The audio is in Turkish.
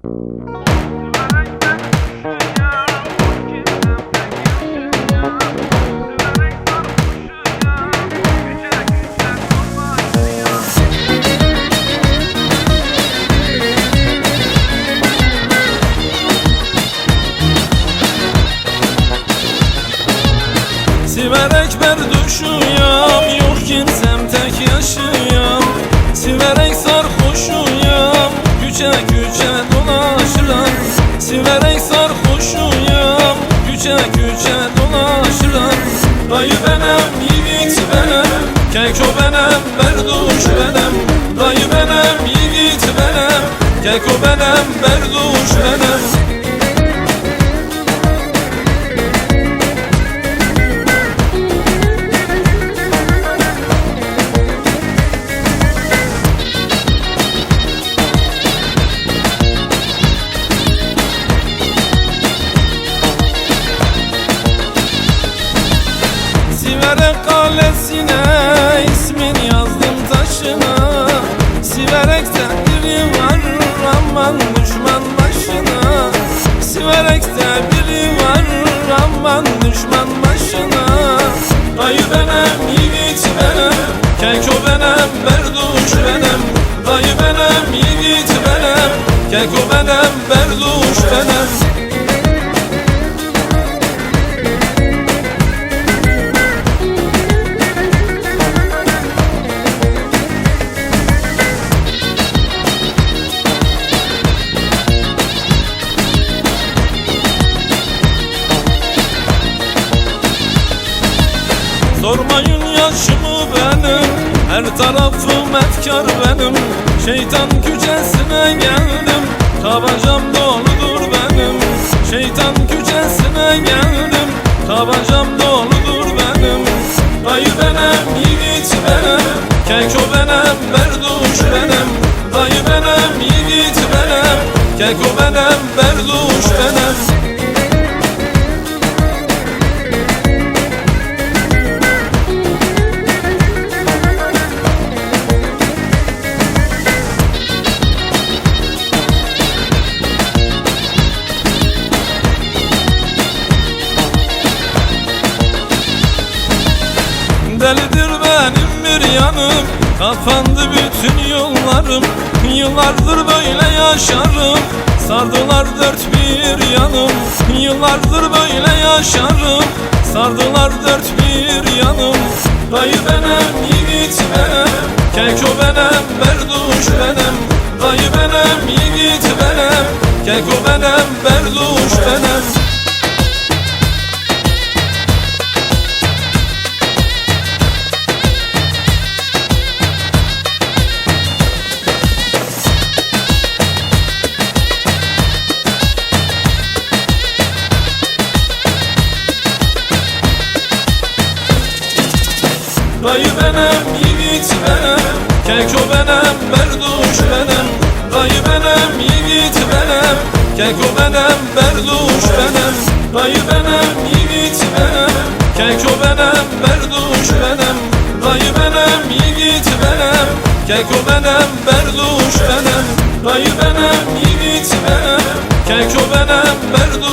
Siverek berduşuyam, yok kimsem tek yaşıyam. Siverek sarhoşuyam, güce güce dolaşıram. Siverek sarhoşuyam, güce güce dolaşıram. Dayı benem, yiğit benem, keko benem, berduş benem. Dayı benem, yiğit benem, keko benem, berduş benem. Siverek kalesine ismin yazdım taşına. Siverek'te biri var aman düşman başına. Siverek'te biri var aman düşman başına. Dayı benem, yiğit benem, keko benem, berduş benem. Dayı benem, yiğit benem, keko benem, berduş benem. Sormayın yaşımı benim, her tarafım efkar benim. Şeytan küçesine geldim, tabancam doludur benim. Şeytan küçesine geldim, tabancam doludur benim. Dayı benem, yiğit benem, keko benem, berduş benem. Dayı benem, yiğit benem, keko benem, berduş benem. Delidir benim bir yanım, kapandı bütün yollarım. Yıllardır böyle yaşarım, sardılar dört bir yanım. Yıllardır böyle yaşarım, sardılar dört bir yanım. Dayı benem, yiğit benem, keko benem, berduş benem. Dayı benem, yiğit benem, keko benem, berduş benem. Dayı benem, yiğit benem, keko benem, berduş benem. Dayı benem, yiğit benem, keko benem, berduş benem. Dayı benem, yiğit benem, keko benem, berduş benem. Dayı benem, yiğit benem, keko benem, berduş benem. Dayı benem, yiğit benem, keko benem, berduş benem.